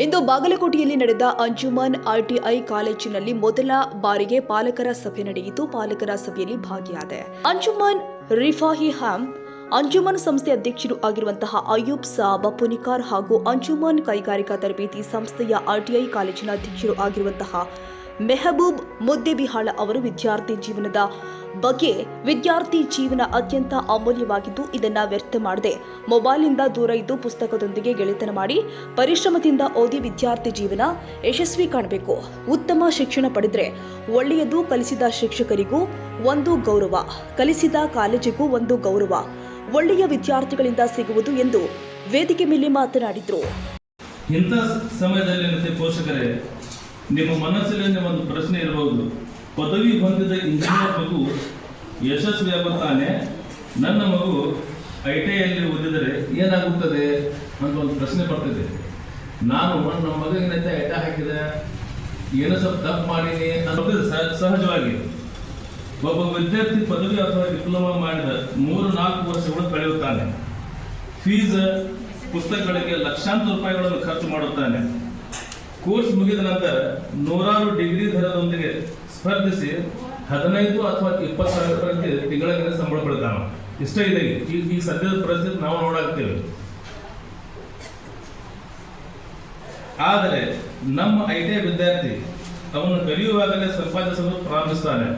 ಇಂದು ಬಾಗಲಕೋಟೆಯಲ್ಲಿ ನಡೆದ ಅಂಜುಮನ್ ಐಟಿಐ ಕಾಲೇಜಿನಲ್ಲಿ ಮೊದಲ ಬಾರಿಗೆ ಪಾಲಕರ ಸಭೆ ನಡೆಯಿತು. ಪಾಲಕರ ಸಭೆಯಲ್ಲಿ ಭಾಗಿಯಾದೆ ಅಂಜುಮನ್ ರಿಫಾಹಿ ಹಮ್, ಅಂಜುಮನ್ ಸಂಸ್ಥೆ ಅಧ್ಯಕ್ಷರು ಆಗಿರುವಂತಹ ಅಯೂಬ್ ಸಾಬ್ ಪುನಿಕಾರ್ ಹಾಗೂ ಅಂಜುಮನ್ ಕೈಗಾರಿಕಾ ತರಬೇತಿ ಸಂಸ್ಥೆಯ ಐಟಿಐ ಕಾಲೇಜಿನ ಅಧ್ಯಕ್ಷರು ಆಗಿರುವಂತಹ ಮೆಹಬೂಬ್ ಮುದ್ದೆಬಿಹಾಳ ಅವರು ವಿದ್ಯಾರ್ಥಿ ಜೀವನದ ಬಗ್ಗೆ ವಿದ್ಯಾರ್ಥಿ ಜೀವನ ಅತ್ಯಂತ ಅಮೂಲ್ಯವಾಗಿದ್ದು ಇದನ್ನ ವ್ಯರ್ಥ ಮಾಡದೆ ಮೊಬೈಲ್ನಿಂದ ದೂರ ಇದ್ದು ಪುಸ್ತಕದೊಂದಿಗೆ ಗೆಳೆತನ ಮಾಡಿ ಪರಿಶ್ರಮದಿಂದ ಓದಿ ವಿದ್ಯಾರ್ಥಿ ಜೀವನ ಯಶಸ್ವಿ ಕಾಣಬೇಕು. ಉತ್ತಮ ಶಿಕ್ಷಣ ಪಡೆದ್ರೆ ಒಳ್ಳೆಯದು. ಕಲಿಸಿದ ಶಿಕ್ಷಕರಿಗೂ ಒಂದು ಗೌರವ, ಕಲಿಸಿದ ಕಾಲೇಜಿಗೂ ಒಂದು ಗೌರವ ಒಳ್ಳೆಯ ವಿದ್ಯಾರ್ಥಿಗಳಿಂದ ಸಿಗುವುದು ಎಂದು ವೇದಿಕೆ ಮೇಲೆ ಮಾತನಾಡಿದರು. ಇಂಥ ಸಮಯದಲ್ಲಿ ಪೋಷಕರೇ, ನಿಮ್ಮ ಮನಸ್ಸಿನಲ್ಲಿ ಒಂದು ಪ್ರಶ್ನೆ ಇರಬಹುದು, ಪದವಿ ಹೊಂದಿದ ಇಂಜಿನಿಯರ್ ಮಗು ಯಶಸ್ವಿಯಾಗುತ್ತಾನೆ, ನನ್ನ ಮಗು ಐಟಿಐಯಲ್ಲಿ ಓದಿದರೆ ಏನಾಗುತ್ತದೆ ಅಂತ ಒಂದು ಪ್ರಶ್ನೆ ಬರ್ತಿದೆ. ನಾನು ನಮ್ಮ ಮಗನಿಗೆ ಐಟ ಹಾಕಿದೆ, ಏನೋ ಸ್ವಲ್ಪ ತಪ್ಪು ಮಾಡೀನಿ ಅನ್ನೋದು ಸಹಜವಾಗಿ. ಒಬ್ಬ ವಿದ್ಯಾರ್ಥಿ ಪದವಿ ಅಥವಾ ಡಿಪ್ಲೊಮಾ ಮಾಡಿದ 3-4 ವರ್ಷಗಳು ಕಳೆಯುತ್ತಾನೆ. ಫೀಸ್ ಪುಸ್ತಕಗಳಿಗೆ ಲಕ್ಷಾಂತರ ರೂಪಾಯಿಗಳನ್ನು ಖರ್ಚು ಮಾಡುತ್ತಾನೆ. ಕೋರ್ಸ್ ಮುಗಿದ ನಂತರ 100 ಡಿಗ್ರಿ ದರದೊಂದಿಗೆ ಸ್ಪರ್ಧಿಸಿ 15 ಅಥವಾ 20 ಸಾವಿರ ರೂಪಾಯಿ ತಿಂಗಳಿಗೆ ಸಂಬಳ ಪಡೆದಾನ. ಇಷ್ಟ ಇದೆ ಈ ಸದ್ಯದ ಪರಿಸ್ಥಿತಿ ನಾವು ನೋಡಾಕ್ತೇವೆ. ಆದರೆ ನಮ್ಮ ಐಟಿಐ ವಿದ್ಯಾರ್ಥಿ ಅವನು ಕಲಿಯುವಾಗಲೇ ಸಂಪಾದಿಸಲು ಪ್ರಾರಂಭಿಸ್ತಾನೆ.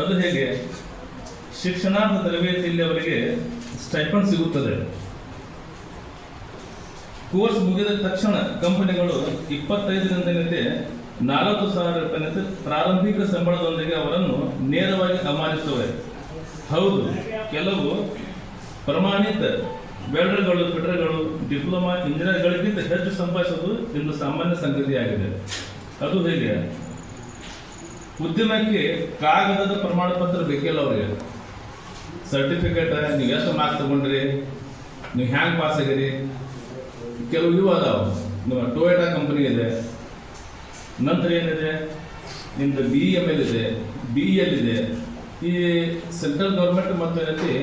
ಅದು ಹೇಗೆ? ಶಿಕ್ಷಣಾರ್ಥ ತರಬೇತಿಯಲ್ಲಿ ಅವರಿಗೆ ಸ್ಟೈಪಂಡ್ ಸಿಗುತ್ತದೆ. ಕೋರ್ಸ್ ಮುಗಿದ ತಕ್ಷಣ ಕಂಪನಿಗಳು 25ರಿಂದ 40,000 ರೂಪಾಯಿ ಪ್ರಾರಂಭಿಕ ಸಂಬಳದೊಂದಿಗೆ ಅವರನ್ನು ನೇರವಾಗಿ ಆಹ್ವಾನಿಸುತ್ತವೆ. ಹೌದು, ಕೆಲವು ಪ್ರಮಾಣಿತ ವೆಲ್ಡರ್ಗಳು, ಫಿಟರ್ಗಳು, ಡಿಪ್ಲೊಮಾ ಇಂಜಿನಿಯರ್ಗಳಿಗಿಂತ ಹೆಚ್ಚು ಸಂಪಾದಿಸುವುದು ಇಂದು ಸಾಮಾನ್ಯ ಸಂಗತಿಯಾಗಿದೆ. ಅದು ಹೇಗೆ? ಉದ್ಯಮಕ್ಕೆ ಕಾಗದದ ಪ್ರಮಾಣ ಪತ್ರ ಬೇಕಿಲ್ಲ ಅವರಿಗೆ. ಸರ್ಟಿಫಿಕೇಟ್, ನೀವು ಎಷ್ಟು ಮಾರ್ಕ್ಸ್ ತಗೊಂಡ್ರಿ, ನೀವು ಹ್ಯಾಂಗ್ ಪಾಸ್ ಆಗಿರಿ, ಕೆಲವು ಇವು ಅದಾವ. ನಿಮ್ಮ ಟೊಯೋಟಾ ಕಂಪನಿ ಇದೆ, ನಂತರ ಏನಿದೆ ನಿಮ್ದು BEML ಇದೆ, BEL ಇದೆ. ಈ ಸೆಂಟ್ರಲ್ ಗೌರ್ಮೆಂಟ್ ಮತ್ತು ಏನೈತಿ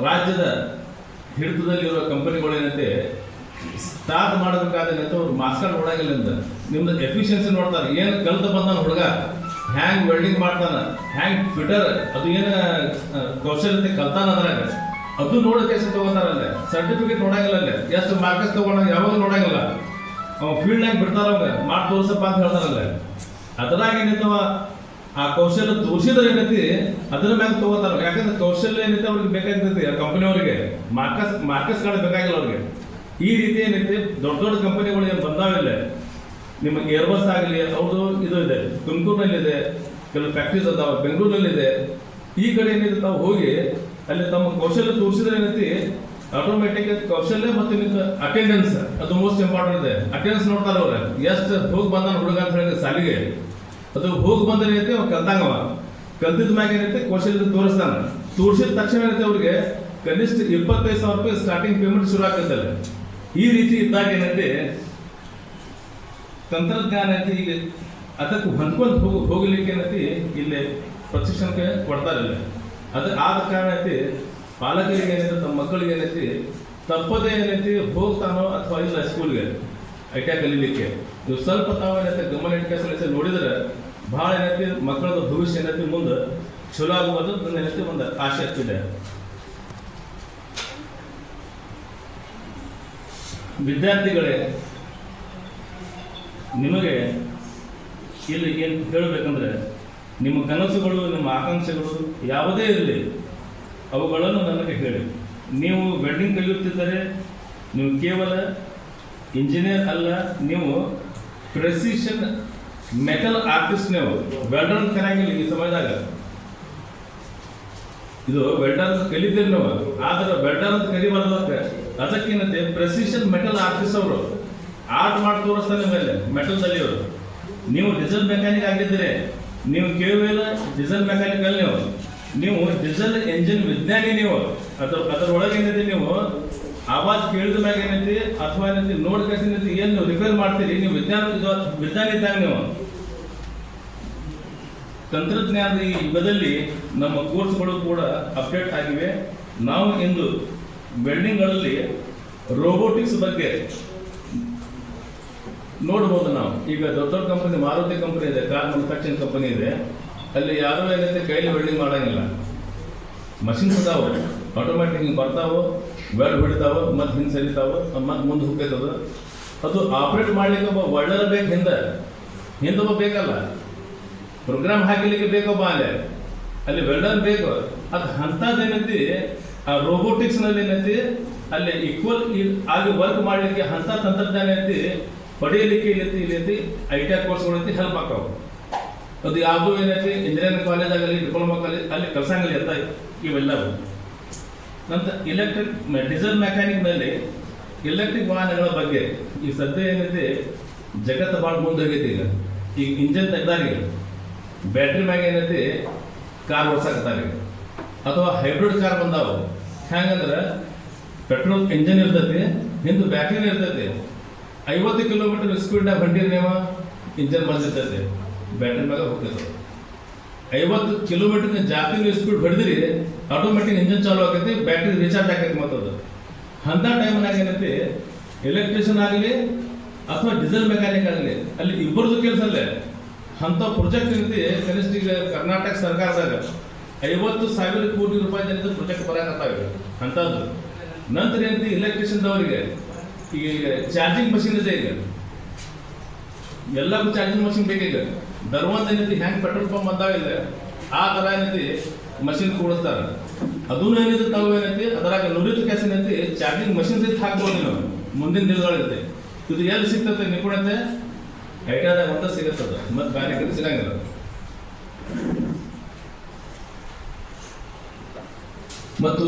ರಾಜ್ಯದ ಹಿಡಿತದಲ್ಲಿರುವ ಕಂಪನಿಗಳು ಏನೈತಿ ಸ್ಟಾರ್ಟ್ ಮಾಡಬೇಕಾದಂತೆ ಅವ್ರು ಮಾರ್ಕ್ಸ್ ಕಾರ್ಡ್ ನೋಡಾಗಿಲ್ಲ ಅಂತ ನಿಮ್ದು ಎಫಿಷಿಯನ್ಸಿ ನೋಡ್ತಾರೆ. ಏನು ಕಲ್ತು ಬಂದಾನ ಹುಡುಗ, ಹ್ಯಾಂಗ್ ವೆಲ್ಡಿಂಗ್ ಮಾಡ್ತಾನ, ಹ್ಯಾಂಗ್ ಫಿಟರ್, ಅದು ಏನು ಕೌಶಲ್ಯತೆ ಕಲ್ತಾನ ಅದ್ರಾಗ, ಅದು ನೋಡೋಕೆ ಎಷ್ಟು ತಗೋತಾರಲ್ಲ. ಸರ್ಟಿಫಿಕೇಟ್ ನೋಡಂಗಿಲ್ಲ, ಅಲ್ಲೇ ಎಷ್ಟು ಮಾರ್ಕ್ಸ್ ತಗೊಂಡ ಯಾವಾಗ ನೋಡಂಗಿಲ್ಲ. ಅವ್ ಫೀಲ್ಡ್ನಾಗ ಬಿಡ್ತಾರ, ಅವಾಗ ಮಾಡಿ ತೋರ್ಸಪ್ಪ ಅಂತ ಹೇಳ್ತಾರಲ್ಲ. ಅದ್ರಾಗ ಏನೈತವ ಆ ಕೌಶಲ್ಯ ತೋರಿಸಿದ್ರೆ ಏನೈತಿ ಅದ್ರ ಮ್ಯಾಗ ತಗೋತಾರ. ಯಾಕಂದ್ರೆ ಕೌಶಲ್ಯ ಏನೈತಿ ಅವ್ರಿಗೆ ಬೇಕಾಗ್ತೈತಿ, ಆ ಕಂಪನಿಯವ್ರಿಗೆ ಮಾರ್ಕಸ್ ಕಾರ್ಡ್ ಬೇಕಾಗಿಲ್ಲ ಅವ್ರಿಗೆ. ಈ ರೀತಿ ಏನೈತಿ ದೊಡ್ಡ ದೊಡ್ಡ ಕಂಪನಿಗಳು ಏನು ಬಂದಾವಿಲ್ಲ. ನಿಮಗೆ ಏರ್ಬಸ್ ಆಗಲಿ, ಅವ್ರದ್ದು ಇದು ಇದೆ, ತುಮಕೂರಿನಲ್ಲಿದೆ, ಕೆಲವು ಫ್ಯಾಕ್ಟ್ರೀಸ್ ಅದಾವ, ಬೆಂಗಳೂರಿನಲ್ಲಿದೆ. ಈ ಕಡೆ ಏನಿದೆ ತಾವು ಹೋಗಿ ಅಲ್ಲಿ ತಮ್ಮ ಕೌಶಲ್ಯ ತೋರಿಸಿದ್ರೆ ಏನೈತಿ ಆಟೋಮೆಟಿಕ್ ಕೌಶಲ್ಯ ಮತ್ತು ಅಟೆಂಡೆನ್ಸ್, ಅದು ಮೋಸ್ಟ್ ಇಂಪಾರ್ಟೆಂಟ್ ಇದೆ. ಅಟೆಂಡೆನ್ಸ್ ನೋಡ್ತಾರ ಅವ್ರ, ಎಷ್ಟು ಹೋಗಿ ಬಂದಾನ ಹುಡುಗ ಅಂತ ಹೇಳಿದ್ರೆ ಸಾಲಿಗೆ, ಅದು ಹೋಗಿ ಬಂದ್ರೆ ಏನೈತಿ ಅವ್ ಕಲ್ತಂಗವ, ಕಲ್ತಿದ ಮ್ಯಾಗ ಏನೈತಿ ಕೌಶಲ್ಯ ತೋರಿಸ್ತಾನ. ತೋರಿಸಿದ ತಕ್ಷಣ ಏನೈತಿ ಅವ್ರಿಗೆ ಕನಿಷ್ಠ 25,000 ರೂಪಾಯಿ ಸ್ಟಾರ್ಟಿಂಗ್ ಪೇಮೆಂಟ್ ಶುರು ಆಗ್ತೈತಲ್ಲ. ಈ ರೀತಿ ಇದ್ದಾಗ ಏನೈತಿ ತಂತ್ರಜ್ಞಾನ ಐತಿ ಈಗ ಅದಕ್ಕೆ ಹೊಂದ್ಕೊಂಡು ಹೋಗ್ಲಿಕ್ಕೆ ಏನೈತಿ ಇಲ್ಲಿ ಪ್ರಶಿಕ್ಷಣಕ್ಕೆ ಕೊಡ್ತಾರಿಲ್ಲ. ಅದು ಆದ ಕಾರಣ ಐತಿ ಪಾಲಕರಿಗೆ ಏನೈತಿ ತಮ್ಮ ಮಕ್ಕಳಿಗೆ ಏನೈತಿ ತಪ್ಪದೇ ಏನೈತಿ ಹೋಗ್ತಾನೋ ಅಥವಾ ಇಲ್ಲ ಸ್ಕೂಲ್ಗೆ ಐಟಿಐ ಕಲೀಲಿಕ್ಕೆ. ನೀವು ಸ್ವಲ್ಪ ತಾವು ಏನೈತಿ ಗಮನ ಇಟ್ಕೊಂಡು ನೋಡಿದ್ರೆ ಭಾಳ ಏನೈತಿ ಮಕ್ಕಳದ ಭವಿಷ್ಯ ಏನೈತಿ ಮುಂದೆ ಚಲೋ ಆಗುವುದು ನನ್ನ ಏನೈತಿ ಒಂದು ಆಶೆ ಇದೆ. ವಿದ್ಯಾರ್ಥಿಗಳೇ, ನಿಮಗೆ ಇಲ್ಲಿ ಏನು ಹೇಳಬೇಕಂದ್ರೆ, ನಿಮ್ಮ ಕನಸುಗಳು, ನಿಮ್ಮ ಆಕಾಂಕ್ಷೆಗಳು ಯಾವುದೇ ಇರಲಿ, ಅವುಗಳನ್ನು ನನಗೆ ಹೇಳಿ. ನೀವು ವೆಲ್ಡಿಂಗ್ ಕಲಿಯುತ್ತಿದ್ದರೆ ನೀವು ಕೇವಲ ಇಂಜಿನಿಯರ್ ಅಲ್ಲ, ನೀವು ಪ್ರೆಸಿಷನ್ ಮೆಟಲ್ ಆರ್ಟಿಸ್ಟ್. ನೀವು ವೆಲ್ಡರ್ ಅಂತ ಕರೆಯಂಗಿಲ್ಲ ಈ ಸಮಯದಾಗ. ಇದು ವೆಲ್ಡರ್ ಅಂತ ಕಲಿತೀರಿ ನೀವು, ಆದ್ರೆ ವೆಲ್ಡರ್ ಅಂತ ಕಲಿಬಾರ್ದು. ಅದಕ್ಕೇನಂತೆ ಪ್ರೆಸಿಷನ್ ಮೆಟಲ್ ಆರ್ಟಿಸ್ಟ್ ಅವರು ಆರ್ಟ್ ಮಾಡಿ ತೋರಿಸ್ತಾರೆ ಮೇಲೆ ಮೆಟಲ್ದಲ್ಲಿ. ಅವರು ನೀವು ಡೀಸೆಲ್ ಮೆಕ್ಯಾನಿಕ್ ಆಗಿದ್ದರೆ ನೀವು ಕೇವಲ ಡೀಸೆಲ್ ಮೆಕ್ಯಾನಿಕ್ ಅಲ್ಲಿ, ನೀವು ಡೀಸೆಲ್ ಎಂಜಿನ್ ವಿಜ್ಞಾನಿ. ನೀವು ಅದರೊಳಗೆ ಏನೈತಿ ನೀವು ಆವಾಜ್ ಕೇಳಿದ ಮ್ಯಾಗ ಏನೈತಿ ಅಥವಾ ಏನೈತಿ ನೋಡ್ಕೇಸಿ ಏನು ರಿಪೇರ್ ಮಾಡ್ತೀರಿ, ನೀವು ವಿಜ್ಞಾನಿ ಇದ್ದಾಗ. ನೀವು ತಂತ್ರಜ್ಞಾನದ ಈ ಯುಗದಲ್ಲಿ ನಮ್ಮ ಕೋರ್ಸ್ಗಳು ಕೂಡ ಅಪ್ಡೇಟ್ ಆಗಿವೆ. ನಾವು ಇಂದು ವೆಲ್ಡಿಂಗ್ಗಳಲ್ಲಿ ರೋಬೋಟಿಕ್ಸ್ ಬಗ್ಗೆ ನೋಡ್ಬೋದು ನಾವು. ಈಗ ದೊಡ್ಡ ದೊಡ್ಡ ಕಂಪನಿ, ಮಾರುತಿ ಕಂಪನಿ ಇದೆ, ಕಾರ್ ಮ್ಯಾನುಫ್ಯಾಕ್ಚರಿಂಗ್ ಕಂಪನಿ ಇದೆ, ಅಲ್ಲಿ ಯಾರೂ ಏನೈತೆ ಕೈಲಿ ವೆಲ್ಡಿಂಗ್ ಮಾಡಂಗಿಲ್ಲ. ಮಷಿನ್ಸ್ ಅದಾವೆ, ಆಟೋಮ್ಯಾಟಿಕ್ ಹಿಂಗೆ ಬರ್ತಾವೆ, ವೆಲ್ಡ್ ಹೊಡಿತಾವೆ, ಮತ್ತು ಹಿಂದೆ ಸರಿತಾವೆ, ಮತ್ತು ಮುಂದೆ ಹೋಗ್ತೈತದ. ಅದು ಆಪ್ರೇಟ್ ಮಾಡ್ಲಿಕ್ಕೆ ಒಬ್ಬ ಒಳ್ಳೆಯ ಬೇಕು, ಹಿಂದೊಬ್ಬ ಬೇಕಲ್ಲ. ಪ್ರೋಗ್ರಾಮ್ ಹಾಕಲಿಕ್ಕೆ ಬೇಕೊಬ್ಬ ಅಲ್ಲಿ ವೆಲ್ಡರ್ ಬೇಕು. ಅದು ಅಂಥದ್ದೇನೈತಿ ಆ ರೋಬೋಟಿಕ್ಸ್ನಲ್ಲಿ ಏನೈತಿ ಅಲ್ಲಿ ಈಕ್ವಲ್ ಆಗಿ ವರ್ಕ್ ಮಾಡಲಿಕ್ಕೆ ಅಂಥ ತಂತ್ರಜ್ಞಾನ ಐತಿ ಪಡೆಯಲಿಕ್ಕೆ ಇಲ್ಲಿ ITI ಕೋರ್ಸ್ಗಳು ಐತಿ ಹೆಲ್ಪ್ ಆಗ್ತಾವೆ. ಅದು ಯಾವುದು ಏನೈತಿ ಇಂಜಿನಿಯರಿಂಗ್ ಕಾಲೇಜ್ ಆಗಲಿ, ಡಿಪ್ಲೊಮಾ ಕಾಲೇಜ್ ಅಲ್ಲಿ ಕಲ್ಸಂಗಿಲ್ಲ ಅಂತ ಇವೆಲ್ಲವು. ನಂತರ ಡೀಸೆಲ್ ಮೆಕ್ಯಾನಿಕ್ನಲ್ಲಿ ಎಲೆಕ್ಟ್ರಿಕ್ ವಾಹನಗಳ ಬಗ್ಗೆ ಈ ಸದ್ಯ ಏನೈತಿ ಜಗತ್ತು ಭಾಳ ಮುಂದೋಗೈತಿ. ಈಗ ಇಂಜನ್ ತೆಗ್ದಾರಿ ಬ್ಯಾಟ್ರಿ ಮ್ಯಾಗ ಏನೈತಿ ಕಾರ್ ಓಡ್ಸಾಕತ್ತಾರೆ, ಅಥವಾ ಹೈಬ್ರಿಡ್ ಕಾರ್ ಬಂದಾವು. ಹೆಂಗಂದ್ರೆ ಪೆಟ್ರೋಲ್ ಇಂಜನ್ ಇರ್ತೈತಿ, ಹಿಂದೆ ಬ್ಯಾಟ್ರಿನ ಇರ್ತೈತಿ. 50 ಕಿಲೋಮೀಟರ್ ಸ್ಪೀಡ್ನಾಗ ಹೊಂಟಿರಿ ನೀವು, ಇಂಜನ್ ಬಂದಿರ್ತೈತಿ, ಬ್ಯಾಟ್ರಿ ಮ್ಯಾಗ ಹೋಗ್ತೈತೆ. 50 ಕಿಲೋಮೀಟರ್ನ ಜಾಸ್ತಿ ನೀವು ಸ್ಪೀಡ್ ಹೊಡೆದ್ರಿ, ಆಟೋಮೆಟಿಕ್ ಇಂಜನ್ ಚಾಲು ಆಗೈತಿ, ಬ್ಯಾಟ್ರಿ ರೀಚಾರ್ಜ್ ಆಗೈತಿ. ಮತ್ತದು ಅಂಥ ಟೈಮ್ನಾಗ ಏನೈತಿ ಎಲೆಕ್ಟ್ರಿಷಿಯನ್ ಆಗಲಿ ಅಥವಾ ಡೀಸೆಲ್ ಮೆಕ್ಯಾನಿಕ್ ಆಗಲಿ, ಅಲ್ಲಿ ಇಬ್ಬರದು ಕೆಲಸ ಅಲ್ಲೇ. ಅಂಥ ಪ್ರಾಜೆಕ್ಟ್ ಏನೈತಿ ಕನಿಷ್ಠ ಈಗ ಕರ್ನಾಟಕ ಸರ್ಕಾರದಾಗ 50,000 ಕೋಟಿ ರೂಪಾಯಿ ಜನದ ಪ್ರಾಜೆಕ್ಟ್ ಬರಕತ್ತಾವೆ ಅಂಥದ್ದು. ನಂತರ ಏನೈತಿ ಎಲೆಕ್ಟ್ರಿಷಿಯನ್ದವರಿಗೆ ಈಗ ಚಾರ್ಜಿಂಗ್ ಮಷಿನ್ ಇದೆ. ಈಗ ಎಲ್ಲಕ್ಕೂ ಚಾರ್ಜಿಂಗ್ ಮಷಿನ್ ಬೇಕೀಗ. ಧರ್ಮದ ಏನೈತಿ ಹೆಂಗೆ ಪೆಟ್ರೋಲ್ ಪಂಪ್ ಬಂದಾವಿಲ್ಲ ಆ ಥರ ಏನೈತಿ ಮಷಿನ್ ಕೂಡಿಸ್ತಾರೆ. ಅದೂ ಏನಿದೆ ತಾವು ಏನೈತಿ ಅದರಾಗ ನುರಿತ ಕೆಲಸ ಏನೈತಿ ಚಾರ್ಜಿಂಗ್ ಮಷಿನ್ ಸಹಿತ ಹಾಕ್ಬೋದು ನೀವು ಮುಂದಿನ ದಿನಗಳಿರುತ್ತೆ. ಇದು ಎಲ್ಲಿ ಸಿಗ್ತದೆ ನಿಪುಣತೆ? ITIದಾಗ ಅಂತ ಸಿಗುತ್ತದೆ, ಮತ್ತು ಬೇರೆ ಕಡೆ ಸಿಗಂಗಿಲ್ಲ. ಮತ್ತು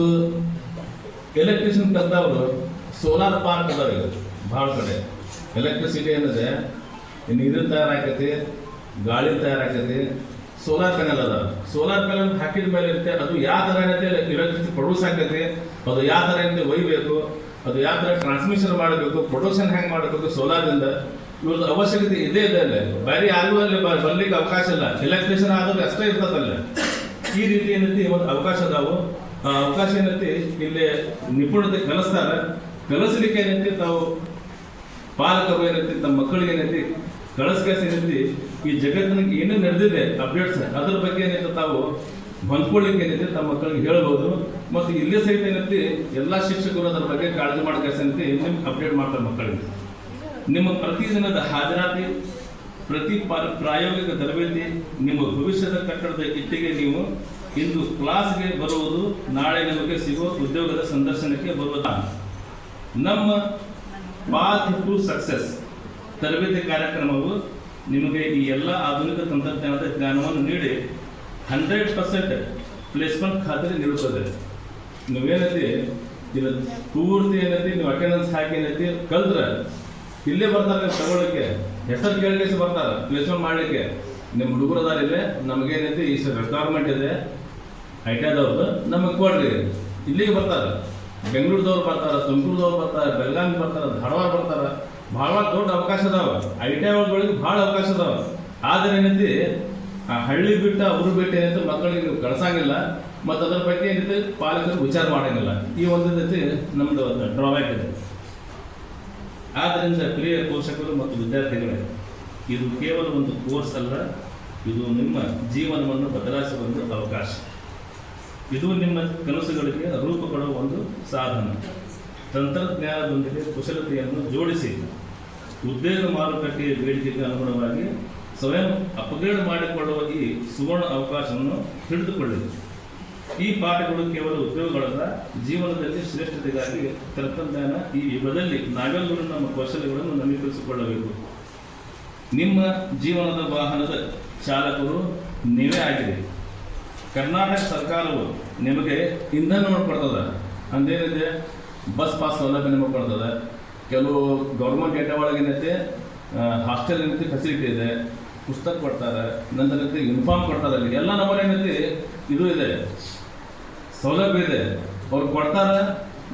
ಎಲೆಕ್ಟ್ರಿಷಿಯನ್ ಕಲ್ತವರು ಸೋಲಾರ್ ಪಾರ್ಕ್ ಅದಾವ ಈಗ ಭಾಳ ಕಡೆ. ಎಲೆಕ್ಟ್ರಿಸಿಟಿ ಏನಿದೆ ನೀರಿನ ತಯಾರಾಕೈತಿ, ಗಾಳಿ ತಯಾರಾಕೈತಿ, ಸೋಲಾರ್ ಪ್ಯಾನಲ್ ಅದ. ಸೋಲಾರ್ ಪ್ಯಾನಲ್ ಹಾಕಿದ ಮೇಲೆ ಇರುತ್ತೆ ಅದು ಯಾವ ಥರ ಏನೈತಿ ಎಲೆಕ್ಟ್ರಿಸಿಟಿ ಪ್ರೊಡ್ಯೂಸ್ ಆಗೈತಿ, ಅದು ಯಾವ ಥರ ಏನೈತಿ ಒಯ್ಬೇಕು, ಅದು ಯಾವ ಥರ ಟ್ರಾನ್ಸ್ಮಿಷನ್ ಮಾಡಬೇಕು, ಪ್ರೊಡಕ್ಷನ್ ಹೆಂಗೆ ಮಾಡಬೇಕು ಸೋಲಾರ್ದಿಂದ. ಇವ್ರದ್ದು ಅವಶ್ಯಕತೆ ಇದೇ ಇದೆ ಅಲ್ಲೇ, ಬೇರೆ ಯಾರಿಗೂ ಅಲ್ಲಿ ಬರ್ಲಿಕ್ಕೆ ಅವಕಾಶ ಇಲ್ಲ. ಎಲೆಕ್ಟ್ರಿಷಿಯನ್ ಆದ್ರೆ ಅಷ್ಟೇ ಇರ್ತದಲ್ಲ. ಈ ರೀತಿ ಏನೈತಿ ಒಂದು ಅವಕಾಶ ಅದಾವು. ಆ ಅವಕಾಶ ಏನೈತಿ ಇಲ್ಲಿ ನಿಪುಣತೆ ಕಲಿಸ್ತಾರೆ. ಕಲಿಸ್ಲಿಕ್ಕೆ ಏನೈತಿ ತಾವು ಪಾಲಕರು ಏನೈತಿ ತಮ್ಮ ಮಕ್ಕಳಿಗೆ ಏನೈತಿ ಕಳಿಸ್ಕೇಸ್ ಏನೈತಿ ಈ ಜಗತ್ತಿನಾಗ ಏನೇನು ನಡೆದಿದೆ ಅಪ್ಡೇಟ್ಸ್ ಅದ್ರ ಬಗ್ಗೆ ಏನೈತಿ ತಾವು ಹೊಂದ್ಕೊಳ್ಳಿಕ್ಕೆ ಏನೈತಿ ತಮ್ಮ ಮಕ್ಕಳಿಗೆ ಹೇಳ್ಬೋದು. ಮತ್ತು ಇಲ್ಲೇ ಸಹಿತ ಏನೈತಿ ಎಲ್ಲ ಶಿಕ್ಷಕರು ಅದ್ರ ಬಗ್ಗೆ ಕಾಳಜಿ ಮಾಡೋ ಕೆಲಸ ಏನೈತಿ ನಿಮ್ಗೆ ಅಪ್ಡೇಟ್ ಮಾಡ್ತಾರೆ ಮಕ್ಕಳಿಗೆ. ನಿಮ್ಮ ಪ್ರತಿದಿನದ ಹಾಜರಾತಿ, ಪ್ರತಿ ಪ್ರಾಯೋಗಿಕ ತರಬೇತಿ, ನಿಮ್ಮ ಭವಿಷ್ಯದ ಕಟ್ಟಡದ ಇಟ್ಟಿಗೆ. ನೀವು ಇಂದು ಕ್ಲಾಸ್ಗೆ ಬರುವುದು, ನಾಳೆ ನಿಮಗೆ ಸಿಗುವ ಉದ್ಯೋಗದ ಸಂದರ್ಶನಕ್ಕೆ ಬರುವುದ. ನಮ್ಮ ಪಾತ್ ಟು ಸಕ್ಸೆಸ್ ತರಬೇತಿ ಕಾರ್ಯಕ್ರಮವು ನಿಮಗೆ ಈ ಎಲ್ಲ ಆಧುನಿಕ ತಂತ್ರಜ್ಞಾನದ ಜ್ಞಾನವನ್ನು ನೀಡಿ 100% ಪ್ಲೇಸ್ಮೆಂಟ್ ಖಾತರಿ ನೀಡುತ್ತದೆ. ನೀವೇನೈತಿ ಇದು ಪೂರ್ತಿ ಏನೈತಿ ನೀವು ಅಟೆಂಡೆನ್ಸ್ ಹಾಕಿ ಏನೈತಿ ಕಲ್ತ್ರೆ ಇಲ್ಲೇ ಬರ್ತಾರೆ ನೀವು ತಗೊಳ್ಳಿಕ್ಕೆ. ಹೆಸರು ಕೇಳಿಸಿ ಬರ್ತಾರೆ ಪ್ಲೇಸ್ಮೆಂಟ್ ಮಾಡಲಿಕ್ಕೆ. ನಿಮ್ಮ ಹುಡುಗರು ಅದಾರಿಲ್ಲೇ ನಮಗೇನೈತಿ ಈ ರಿಕ್ವೈರ್ಮೆಂಟ್ ಇದೆ ITIದವ್ರದ್ದು, ನಮಗೆ ಕೊಡ್ರಿ. ಇಲ್ಲಿಗೆ ಬರ್ತಾರೆ, ಬೆಂಗಳೂರದವ್ರು ಬರ್ತಾರೆ, ತುಮಕೂರದವ್ರು ಬರ್ತಾರೆ, ಬೆಳಗಾವಿ ಬರ್ತಾರೆ, ಧಾರವಾಡ ಬರ್ತಾರೆ. ಭಾಳ ದೊಡ್ಡ ಅವಕಾಶ ಅದಾವ ITI ಒಳಗೆ, ಭಾಳ ಅವಕಾಶ ಅದಾವ. ಆದರೆ ಏನೈತಿ ಆ ಹಳ್ಳಿ ಬಿಟ್ಟ ಊರು ಬಿಟ್ಟು ಏನೈತಿ ಮಕ್ಕಳಿಗೆ ನೀವು ಕಳ್ಸಂಗಿಲ್ಲ, ಮತ್ತು ಅದ್ರ ಬಗ್ಗೆ ಏನೈತಿ ಪಾಲಕರು ವಿಚಾರ ಮಾಡಂಗಿಲ್ಲ. ಈ ಒಂದು ನಮ್ದು ಒಂದು ಡ್ರಾಬ್ಯಾಕ್ ಇದೆ. ಆದ್ದರಿಂದ ಪ್ರಿಯ ಪೋಷಕರು ಮತ್ತು ವಿದ್ಯಾರ್ಥಿಗಳೇ, ಇದು ಕೇವಲ ಒಂದು ಕೋರ್ಸ್ ಅಲ್ಲ, ಇದು ನಿಮ್ಮ ಜೀವನವನ್ನು ಬದಲಾಯಿಸುವ ಒಂದು ಅವಕಾಶ. ಇದು ನಿಮ್ಮ ಕನಸುಗಳಿಗೆ ರೂಪ ಕೊಡುವ ಒಂದು ಸಾಧನ. ತಂತ್ರಜ್ಞಾನದೊಂದಿಗೆ ಕುಶಲತೆಯನ್ನು ಜೋಡಿಸಿ ಉದ್ಯೋಗ ಮಾರುಕಟ್ಟೆಯ ಬೇಡಿಕೆಗೆ ಅನುಗುಣವಾಗಿ ಸ್ವಯಂ ಅಪ್ಗ್ರೇಡ್ ಮಾಡಿಕೊಳ್ಳುವ ಈ ಸುವರ್ಣ ಅವಕಾಶವನ್ನು ಹಿಡಿದುಕೊಳ್ಳಿ. ಈ ಪಾಠಗಳು ಕೇವಲ ಉದ್ಯೋಗಗಳಲ್ಲ, ಜೀವನದಲ್ಲಿ ಶ್ರೇಷ್ಠತೆಗಾಗಿ ತಂತ್ರಜ್ಞಾನ ಈ ಯುಗದಲ್ಲಿ ನಾವೆಲ್ಲರೂ ನಮ್ಮ ಕೌಶಲ್ಯಗಳನ್ನು ನವೀಕರಿಸಿಕೊಳ್ಳಬೇಕು. ನಿಮ್ಮ ಜೀವನದ ವಾಹನದ ಚಾಲಕರು ನೀವೇ ಆಗಿದೆ. ಕರ್ನಾಟಕ ಸರ್ಕಾರವು ನಿಮಗೆ ಇಂಧನ ಕೊಡ್ತದೆ. ಅಂದೇನಿದೆ ಬಸ್ ಪಾಸ್ ಸೌಲಭ್ಯ ನಿಮಗೆ ಕೊಡ್ತದೆ. ಕೆಲವು ಗೌರ್ಮೆಂಟ್ ಏಟಾ ಒಳಗೆ ಏನೈತೆ ಹಾಸ್ಟೆಲ್ ಏನೈತಿ ಫೆಸಿಲಿಟಿ ಇದೆ, ಪುಸ್ತಕ ಕೊಡ್ತಾರೆ, ನಂತರ ಯೂನಿಫಾರ್ಮ್ ಕೊಡ್ತಾರೆ. ಅಲ್ಲಿ ಎಲ್ಲ ನಮ್ಮಲ್ಲಿ ಏನೈತಿ ಇದು ಇದೆ, ಸೌಲಭ್ಯ ಇದೆ, ಅವ್ರು ಕೊಡ್ತಾರೆ,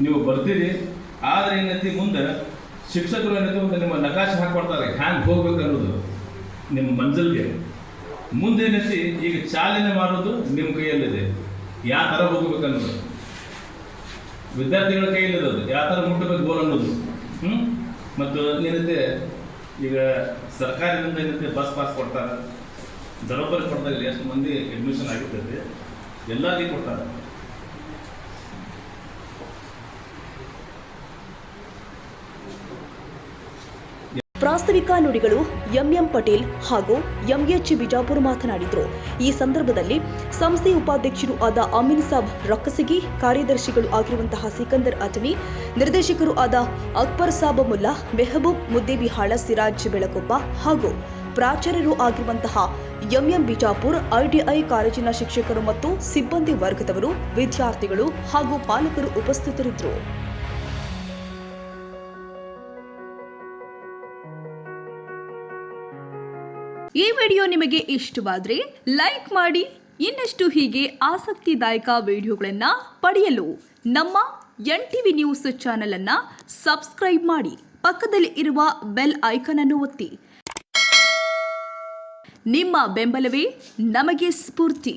ನೀವು ಬರ್ತೀರಿ. ಆದರೆ ಏನೈತಿ ಮುಂದೆ ಶಿಕ್ಷಕರು ಏನೈತಿ ಒಂದು ನಿಮ್ಮ ನಕಾಶೆ ಹಾಕ್ಕೊಡ್ತಾರೆ ಹ್ಯಾಂಗೆ ಹೋಗ್ಬೇಕು ಅನ್ನೋದು ನಿಮ್ಮ ಮಂಜಲ್ಗೆ. ಮುಂದೆ ಏನೈತಿ ಈಗ ಚಾಲನೆ ಮಾಡೋದು ನಿಮ್ಮ ಕೈಯಲ್ಲಿದೆ, ಯಾವ ಥರ ಹೋಗ್ಬೇಕು ಅನ್ನೋದು ವಿದ್ಯಾರ್ಥಿಗಳ ಕೈಯಲ್ಲಿರೋದು, ಯಾವ ಥರ ಮುಟ್ಟಬೇಕು ಗೋಲ್ ಅನ್ನೋದು. ಮತ್ತು ಏನೈತೆ ಈಗ ಸರ್ಕಾರದಿಂದ ಏನಂತೆ ಬಸ್ ಪಾಸ್ ಕೊಡ್ತಾರೆ, ಬರೋಬ್ಬರಿ ಕೊಡ್ತಾರೆ. ಎಷ್ಟು ಮಂದಿ ಅಡ್ಮಿಷನ್ ಆಗಿರ್ತೈತಿ ಎಲ್ಲರಿಗೂ ಕೊಡ್ತಾರೆ. ಪ್ರಾಸ್ತಾವಿಕ ನುಡಿಗಳು ಎಂಎಂ ಪಟೇಲ್ ಹಾಗೂ ಎಂಎಚ್ ಬಿಜಾಪುರ ಮಾತನಾಡಿದರು. ಈ ಸಂದರ್ಭದಲ್ಲಿ ಸಂಸ್ಥೆ ಉಪಾಧ್ಯಕ್ಷರು ಆದ ಅಮೀನ್ ಸಾಬ್ ರಕ್ಕಸಗಿ, ಕಾರ್ಯದರ್ಶಿಗಳು ಆಗಿರುವಂತಹ ಸಿಕಂದರ್ ಅಟನಿ, ನಿರ್ದೇಶಕರು ಆದ ಅಕ್ಬರ್ ಸಾಬ್ ಮುಲ್ಲಾ, ಮೆಹಬೂಬ್ ಮುದ್ದೇಬಿಹಾಳ, ಸಿರಾಜ್ ಬೆಳಕೊಪ್ಪ ಹಾಗೂ ಪ್ರಾಚಾರ್ಯರು ಆಗಿರುವಂತಹ ಎಂಎಂ ಬಿಜಾಪುರ ಐಟಿಐ ಕಾಲೇಜಿನ ಶಿಕ್ಷಕರು ಮತ್ತು ಸಿಬ್ಬಂದಿ ವರ್ಗದವರು, ವಿದ್ಯಾರ್ಥಿಗಳು ಹಾಗೂ ಪಾಲಕರು ಉಪಸ್ಥಿತರಿದ್ದರು. ಈ ವಿಡಿಯೋ ನಿಮಗೆ ಇಷ್ಟವಾದರೆ ಲೈಕ್ ಮಾಡಿ. ಇನ್ನಷ್ಟು ಹೀಗೆ ಆಸಕ್ತಿದಾಯಕ ವಿಡಿಯೋಗಳನ್ನು ಪಡೆಯಲು ನಮ್ಮ NTV ನ್ಯೂಸ್ ಚಾನೆಲ್ ಅನ್ನು ಸಬ್ಸ್ಕ್ರೈಬ್ ಮಾಡಿ. ಪಕ್ಕದಲ್ಲಿ ಇರುವ ಬೆಲ್ ಐಕಾನ್ ಅನ್ನು ಒತ್ತಿ. ನಿಮ್ಮ ಬೆಂಬಲವೇ ನಮಗೆ ಸ್ಫೂರ್ತಿ.